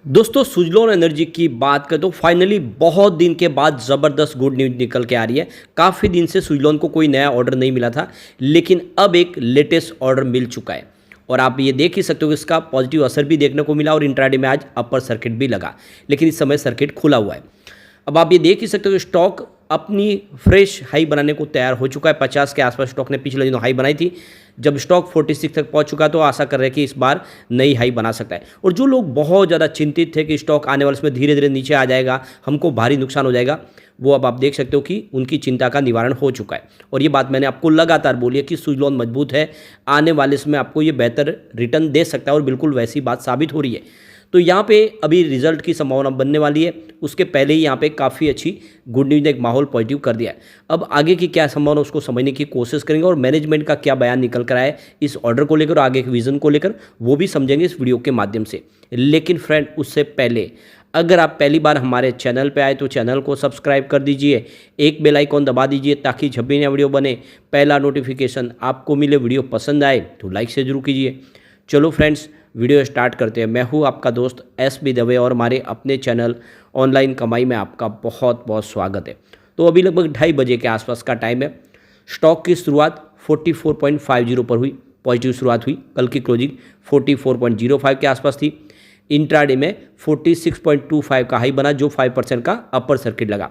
दोस्तों सुजलॉन एनर्जी की बात करें तो फाइनली बहुत दिन के बाद ज़बरदस्त गुड न्यूज़ निकल के आ रही है। काफ़ी दिन से सुजलॉन को कोई नया ऑर्डर नहीं मिला था, लेकिन अब एक लेटेस्ट ऑर्डर मिल चुका है और आप ये देख ही सकते हो कि इसका पॉजिटिव असर भी देखने को मिला और इंट्राडे में आज अपर सर्किट भी लगा, लेकिन इस समय सर्किट खुला हुआ है। अब आप ये देख ही सकते हो कि स्टॉक अपनी फ्रेश हाई बनाने को तैयार हो चुका है। 50 के आसपास स्टॉक ने पिछले दिनों हाई बनाई थी। जब स्टॉक 46 तक पहुंच चुका तो आशा कर रहे हैं कि इस बार नई हाई बना सकता है। और जो लोग बहुत ज़्यादा चिंतित थे कि स्टॉक आने वाले समय धीरे धीरे नीचे आ जाएगा, हमको भारी नुकसान हो जाएगा, वो अब आप देख सकते हो कि उनकी चिंता का निवारण हो चुका है। और ये बात मैंने आपको लगातार बोली है कि सुजलॉन मजबूत है, आने वाले समय आपको ये बेहतर रिटर्न दे सकता है और बिल्कुल वैसी बात साबित हो रही है। तो यहाँ पे अभी रिजल्ट की संभावना बनने वाली है, उसके पहले ही यहाँ पे काफ़ी अच्छी गुड न्यूज़ ने एक माहौल पॉजिटिव कर दिया है। अब आगे की क्या संभावना उसको समझने की कोशिश करेंगे और मैनेजमेंट का क्या बयान निकल कर आया है इस ऑर्डर को लेकर और आगे के विजन को लेकर, वो भी समझेंगे इस वीडियो के माध्यम से। लेकिन फ्रेंड, उससे पहले अगर आप पहली बार हमारे चैनल पे आए तो चैनल को सब्सक्राइब कर दीजिए, एक बेल आइकॉन दबा दीजिए ताकि जब भी नया वीडियो बने पहला नोटिफिकेशन आपको मिले। वीडियो पसंद आए तो लाइक से जरूर कीजिए। चलो फ्रेंड्स, वीडियो स्टार्ट करते हैं। मैं हूं आपका दोस्त SB दवे और हमारे अपने चैनल ऑनलाइन कमाई में आपका बहुत बहुत स्वागत है। तो अभी लगभग 2:30 बजे के आसपास का टाइम है। स्टॉक की शुरुआत 44.50 पर हुई, पॉजिटिव शुरुआत हुई। कल की क्लोजिंग 44.05 के आसपास थी। इंट्राडे में 46.25 का हाई बना, जो 5% का अपर सर्किट लगा,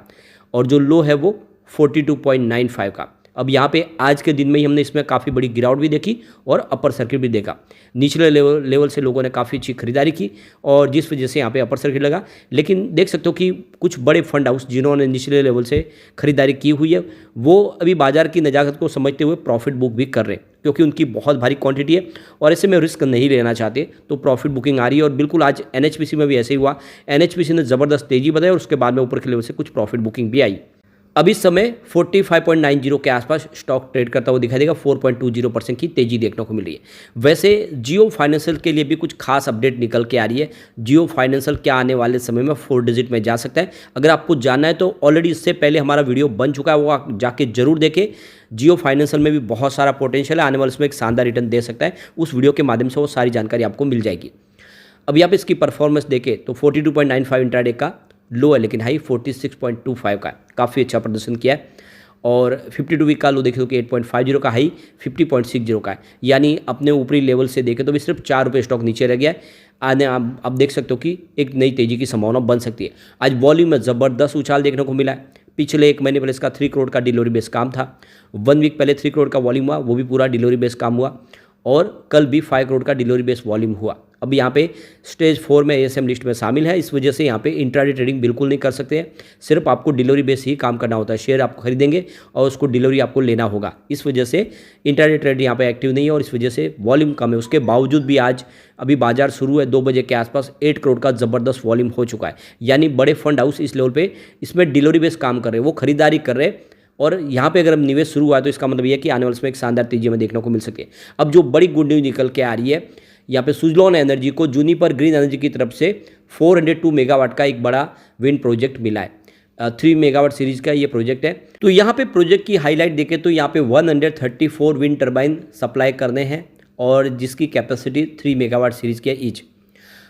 और जो लो है वो 42.95 का। अब यहाँ पे आज के दिन में ही हमने इसमें काफ़ी बड़ी गिरावट भी देखी और अपर सर्किट भी देखा। निचले लेवल से लोगों ने काफ़ी अच्छी खरीदारी की और जिस वजह से यहाँ पे अपर सर्किट लगा। लेकिन देख सकते हो कि कुछ बड़े फंड हाउस जिन्होंने निचले लेवल से खरीदारी की हुई है, वो अभी बाजार की नज़ाकत को समझते हुए प्रॉफिट बुक भी कर रहे हैं, क्योंकि उनकी बहुत भारी क्वांटिटी है और ऐसे में रिस्क नहीं लेना चाहते, तो प्रॉफिट बुकिंग आ रही है। और बिल्कुल आज NHPC में भी ऐसे ही हुआ। NHPC ने ज़बरदस्त तेज़ी बताई और उसके बाद में ऊपर के लेवल से कुछ प्रॉफिट बुकिंग भी आई। अब इस समय 45.90 के आसपास स्टॉक ट्रेड करता हुआ दिखाई देगा। 4.20% की तेजी देखने को मिल रही है। वैसे जियो फाइनेंशियल के लिए भी कुछ खास अपडेट निकल के आ रही है। जियो फाइनेंशियल क्या आने वाले समय में 4 डिजिट में जा सकता है। अगर आपको जानना है तो ऑलरेडी इससे पहले हमारा वीडियो बन चुका है, वो आप जाके जरूर देखें। जियो फाइनेंशियल में भी बहुत सारा पोटेंशियल है, आने वाले समय एक शानदार रिटर्न दे सकता है। उस वीडियो के माध्यम से वो सारी जानकारी आपको मिल जाएगी। अब यहाँ पे इसकी परफॉर्मेंस देखें तो 42.95 इंट्राडे का लो है, लेकिन हाई 46.25 का है। काफ़ी अच्छा प्रदर्शन किया है। और 52 वीक का लो देखें तो 8.50 का, हाई 50.60 का है। यानी अपने ऊपरी लेवल से देखें तो भी सिर्फ 4 रुपये स्टॉक नीचे रह गया है। आने आप देख सकते हो कि एक नई तेजी की संभावना बन सकती है। आज वॉल्यूम में ज़बरदस्त उछाल देखने को मिला है। पिछले 1 महीने पहले इसका 3 करोड़ का डिलीवरी बेस काम था। 1 वीक पहले 3 करोड़ का वॉल्यूम हुआ, वो भी पूरा डिलीवरी बेस काम हुआ। और कल भी 5 करोड़ का डिलीवरी बेस वॉल्यूम हुआ। अब यहाँ पे स्टेज 4 में ASM लिस्ट में शामिल है, इस वजह से यहाँ पे इंट्राडे ट्रेडिंग बिल्कुल नहीं कर सकते हैं। सिर्फ आपको डिलीवरी बेस ही काम करना होता है। शेयर आपको खरीदेंगे और उसको डिलीवरी आपको लेना होगा। इस वजह से इंट्राडे ट्रेड यहाँ पे एक्टिव नहीं है और इस वजह से वॉल्यूम कम है। उसके बावजूद भी आज अभी बाजार शुरू है 2 बजे के आसपास 8 करोड़ का ज़बरदस्त वॉल्यूम हो चुका है। यानी बड़े फंड हाउस इस लेवल पर इसमें डिलीवरी बेस काम कर रहे हैं, वो खरीदारी कर रहे हैं। और यहाँ पे अगर अब निवेश शुरू हुआ है तो इसका मतलब ये है कि आने वाले समय एक शानदार तेजी हमें देखने को मिल सके। अब जो बड़ी गुड न्यूज़ निकल के आ रही है, यहाँ पे सुजलॉन एनर्जी को जूनिपर ग्रीन एनर्जी की तरफ से 402 मेगावाट का एक बड़ा विंड प्रोजेक्ट मिला है। 3 मेगावाट सीरीज का ये प्रोजेक्ट है। तो यहाँ पे प्रोजेक्ट की हाईलाइट देखें तो यहाँ पे 134 विंड टर्बाइन सप्लाई करने हैं और जिसकी कैपेसिटी 3 मेगावाट सीरीज की है ईच।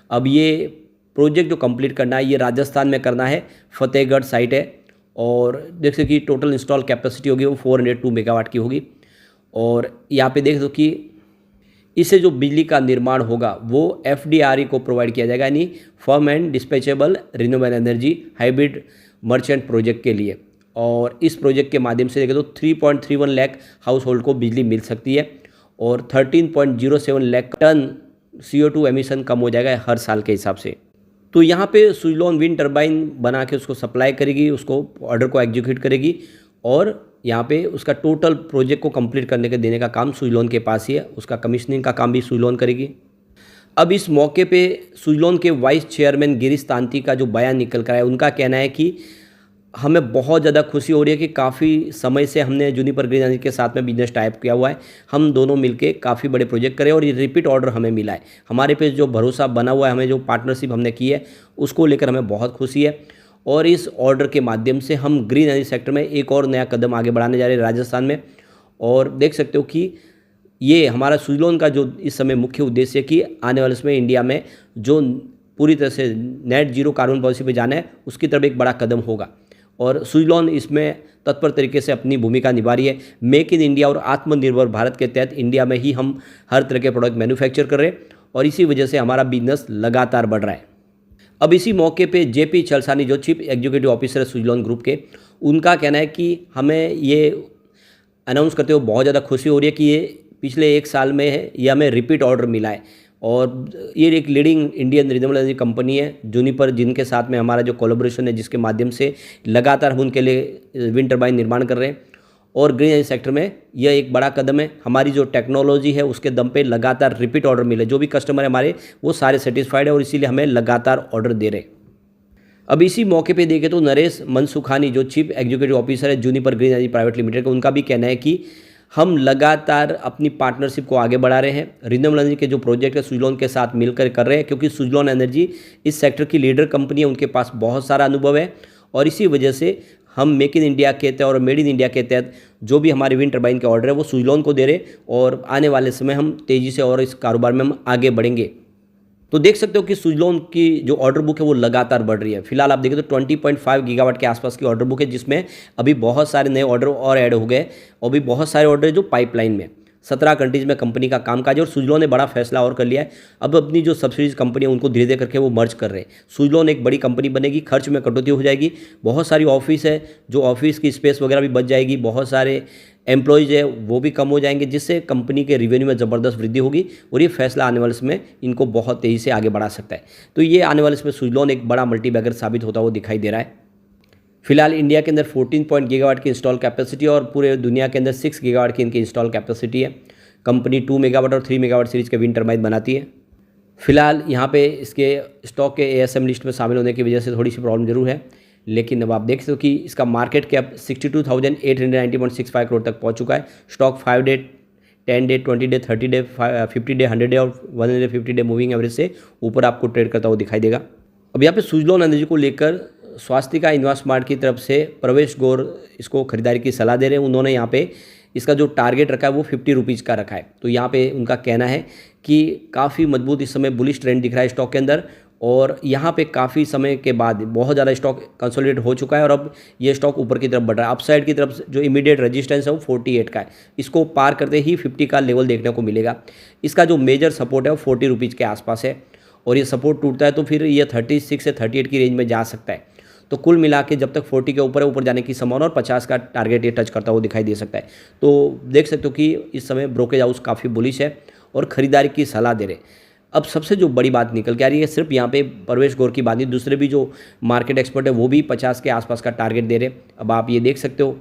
अब ये प्रोजेक्ट जो कंप्लीट करना है ये राजस्थान में करना है, फतेहगढ़ साइट है। और देख सकते कि टोटल इंस्टॉल कैपेसिटी होगी वो 402 मेगावाट की होगी। और यहाँ पे देख दो कि इससे जो बिजली का निर्माण होगा वो FDRE को प्रोवाइड किया जाएगा, यानी firm and dispatchable renewable energy hybrid merchant project के लिए। और इस प्रोजेक्ट के माध्यम से देखें तो 3.31 लाख हाउस होल्ड को बिजली मिल सकती है और 13.07 लाख टन CO2 एमिशन कम हो जाएगा हर साल के हिसाब से। तो यहाँ पे सुजलॉन विंड टर्बाइन बना के उसको सप्लाई करेगी, उसको ऑर्डर को एग्जीक्यूट करेगी और यहाँ पे उसका टोटल प्रोजेक्ट को कंप्लीट करने के देने का काम सुजलॉन के पास ही है। उसका कमिश्निंग का काम भी सुजलॉन करेगी। अब इस मौके पे सुजलॉन के वाइस चेयरमैन गिरीश तांती का जो बयान निकल कर आया, उनका कहना है कि हमें बहुत ज़्यादा खुशी हो रही है कि काफ़ी समय से हमने जूनिपर ग्रीन एनर्जी के साथ में बिजनेस टाइप किया हुआ है। हम दोनों मिलके काफ़ी बड़े प्रोजेक्ट करें और ये रिपीट ऑर्डर हमें मिला है। हमारे पे जो भरोसा बना हुआ है, हमें जो पार्टनरशिप हमने की है, उसको लेकर हमें बहुत खुशी है। और इस ऑर्डर के माध्यम से हम ग्रीन एनर्जी सेक्टर में एक और नया कदम आगे बढ़ाने जा रहे हैं राजस्थान में। और देख सकते हो कि ये हमारा सुजलॉन का जो इस समय मुख्य उद्देश्य है कि आने वाले समय इंडिया में जो पूरी तरह से नेट जीरो कार्बन पॉलिसी पे जाना है, उसकी तरफ एक बड़ा कदम होगा। और सुजलॉन इसमें तत्पर तरीके से अपनी भूमिका निभा रही है। मेक इन इंडिया और आत्मनिर्भर भारत के तहत इंडिया में ही हम हर तरह के प्रोडक्ट मैन्युफैक्चर कर रहे हैं और इसी वजह से हमारा बिजनेस लगातार बढ़ रहा है। अब इसी मौके पे जेपी चलसानी जो चीफ एग्जीक्यूटिव ऑफिसर है सुजलॉन ग्रुप के, उनका कहना है कि हमें ये अनाउंस करते हुए बहुत ज़्यादा खुशी हो रही है कि ये पिछले 1 साल में है ये हमें रिपीट ऑर्डर मिला है और ये एक leading Indian renewable energy company है जूनिपर, जिनके साथ में हमारा जो कोलैबोरेशन है, जिसके माध्यम से लगातार हम उनके लिए विंड टरबाइन निर्माण कर रहे हैं। और ग्रीन एनर्जी सेक्टर में यह एक बड़ा कदम है। हमारी जो टेक्नोलॉजी है उसके दम पे लगातार रिपीट ऑर्डर मिले, जो भी कस्टमर है हमारे वो सारे सेटिस्फाइड है और इसीलिए हमें लगातार ऑर्डर दे रहे हैं। अब इसी मौके पे देखें तो नरेश मनसुखानी जो चीफ एग्जीक्यूटिव ऑफिसर है Juniper green energy private limited का, उनका भी कहना है कि हम लगातार अपनी पार्टनरशिप को आगे बढ़ा रहे हैं। रिन्यूएबल एनर्जी के जो प्रोजेक्ट है सुजलॉन के साथ मिलकर कर रहे हैं, क्योंकि सुजलॉन एनर्जी इस सेक्टर की लीडर कंपनी है, उनके पास बहुत सारा अनुभव है और इसी वजह से हम मेक इन इंडिया के तहत और मेड इन इंडिया के तहत जो भी हमारे विंड टरबाइन के ऑर्डर है वो सुजलॉन को दे रहे और आने वाले समय हम तेज़ी से और इस कारोबार में हम आगे बढ़ेंगे। तो देख सकते हो कि सुजलॉन की जो ऑर्डर बुक है वो लगातार बढ़ रही है। फिलहाल आप देखें तो 20.5 गीगावाट के आसपास की ऑर्डर बुक है, जिसमें अभी बहुत सारे नए ऑर्डर और ऐड हो गए और भी बहुत सारे ऑर्डर जो पाइपलाइन में 17 कंट्रीज में कंपनी का कामकाज है। और सुजलॉन ने बड़ा फैसला और कर लिया है, अब अपनी जो सब्सिडीज कंपनी है उनको धीरे धीरे करके वो मर्ज कर रहे हैं। सुजलॉन एक बड़ी कंपनी बनेगी, खर्च में कटौती हो जाएगी, बहुत सारी ऑफिस है जो ऑफिस की स्पेस वगैरह भी बच जाएगी, बहुत सारे एम्प्लॉयज़ है वो भी कम हो जाएंगे, जिससे कंपनी के रिवेन्यू में ज़बरदस्त वृद्धि होगी और ये फैसला आने वाले समय इनको बहुत तेज़ी से आगे बढ़ा सकता है। तो ये आने वाले समय सुजलॉन एक बड़ा मल्टीबैगर साबित होता हुआ दिखाई दे रहा है। फिलहाल इंडिया के अंदर 14 गीगावाट की इंस्टॉल कैपेसिटी और पूरे दुनिया के अंदर 6 गीगावाट की इनकी इंस्टॉल कैपेसिटी है। कंपनी 2 मेगावाट और 3 मेगावाट सीरीज़ के विंड टरबाइन बनाती है। फिलहाल यहाँ पे इसके स्टॉक के ASM लिस्ट में शामिल होने की वजह से थोड़ी सी प्रॉब्लम जरूर है, लेकिन अब आप देख सकते हो कि इसका मार्केट कैप 62,890.65 करोड़ तक पहुँच चुका है। Stock 5 day, 10 day, 20 day, 30 day, 50 day, 100 day और 150 डे मूविंग एवरेज से ऊपर आपको ट्रेड करता हुआ दिखाई देगा। अब यहाँ पे सुजलॉन एनर्जी को लेकर स्वास्तिका इन्वेस्टमार्ट की तरफ से प्रवेश गौर इसको खरीदारी की सलाह दे रहे हैं। उन्होंने यहाँ पे इसका जो टारगेट रखा है वो 50 रुपीज़ का रखा है। तो यहाँ पे उनका कहना है कि काफ़ी मजबूत इस समय बुलिश ट्रेंड दिख रहा है स्टॉक के अंदर और यहाँ पे काफ़ी समय के बाद बहुत ज़्यादा स्टॉक कंसोलिडेट हो चुका है और अब ये स्टॉक ऊपर की तरफ बढ़ रहा है। अपसाइड की तरफ जो इमीडिएट रेजिस्टेंस है वो 48 का है, इसको पार करते ही 50 का लेवल देखने को मिलेगा। इसका जो मेजर सपोर्ट है वो 40 रुपीज़ के आसपास है और ये सपोर्ट टूटता है तो फिर ये 36 से 38 की रेंज में जा सकता है। तो कुल मिला के जब तक 40 के ऊपर है ऊपर जाने की संभावना और 50 का टारगेट ये टच करता हुआ दिखाई दे सकता है। तो देख सकते हो कि इस समय ब्रोकरेज हाउस काफ़ी बुलिश है और ख़रीदारी की सलाह दे रहे। अब सबसे जो बड़ी बात निकल के आ रही है, सिर्फ यहाँ पे प्रवेश गौर की बात नहीं, दूसरे भी जो मार्केट एक्सपर्ट है वो भी 50 के आसपास का टारगेट दे रहे। अब आप ये देख सकते हो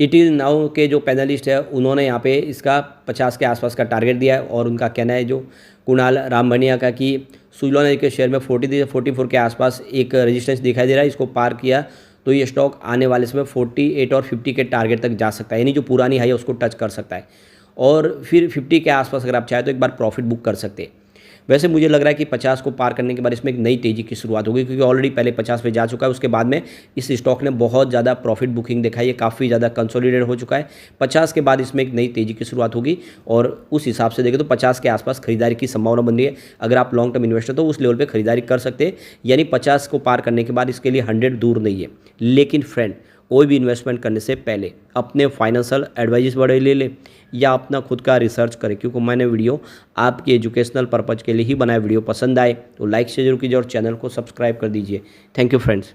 इट इज़ नाउ के जो पैनलिस्ट है उन्होंने यहाँ पे इसका 50 के आसपास का टारगेट दिया है और उनका कहना है जो कुणाल रामबनिया का कि सुजलॉन के शेयर में 40 से 44 के आसपास एक रेजिस्टेंस दिखाई दे रहा है। इसको पार किया तो ये स्टॉक आने वाले समय 48 और 50 के टारगेट तक जा सकता है, यानी जो पुरानी हाई है उसको टच कर सकता है और फिर 50 के आसपास अगर आप चाहें तो एक बार प्रॉफिट बुक कर सकते हैं। वैसे मुझे लग रहा है कि 50 को पार करने के बाद इसमें एक नई तेज़ी की शुरुआत होगी, क्योंकि ऑलरेडी पहले 50 पे जा चुका है, उसके बाद में इस स्टॉक ने बहुत ज़्यादा प्रॉफिट बुकिंग दिखाई है, काफ़ी ज़्यादा कंसोलिडेट हो चुका है। 50 के बाद इसमें एक नई तेज़ी की शुरुआत होगी और उस हिसाब से देखें तो 50 के आसपास खरीदारी की संभावना बन रही है। अगर आप लॉन्ग टर्म इन्वेस्टर तो उस लेवल पर खरीदारी कर सकते हैं, यानी 50 को पार करने के बाद इसके लिए 100 दूर नहीं है। लेकिन फ्रेंड, कोई भी इन्वेस्टमेंट करने से पहले अपने फाइनेंशियल एडवाइस बड़े ले ले या अपना खुद का रिसर्च करें, क्योंकि मैंने वीडियो आपके एजुकेशनल पर्पज़ के लिए ही बनाया। वीडियो पसंद आए तो लाइक से जरूर कीजिए और चैनल को सब्सक्राइब कर दीजिए। Thank you friends.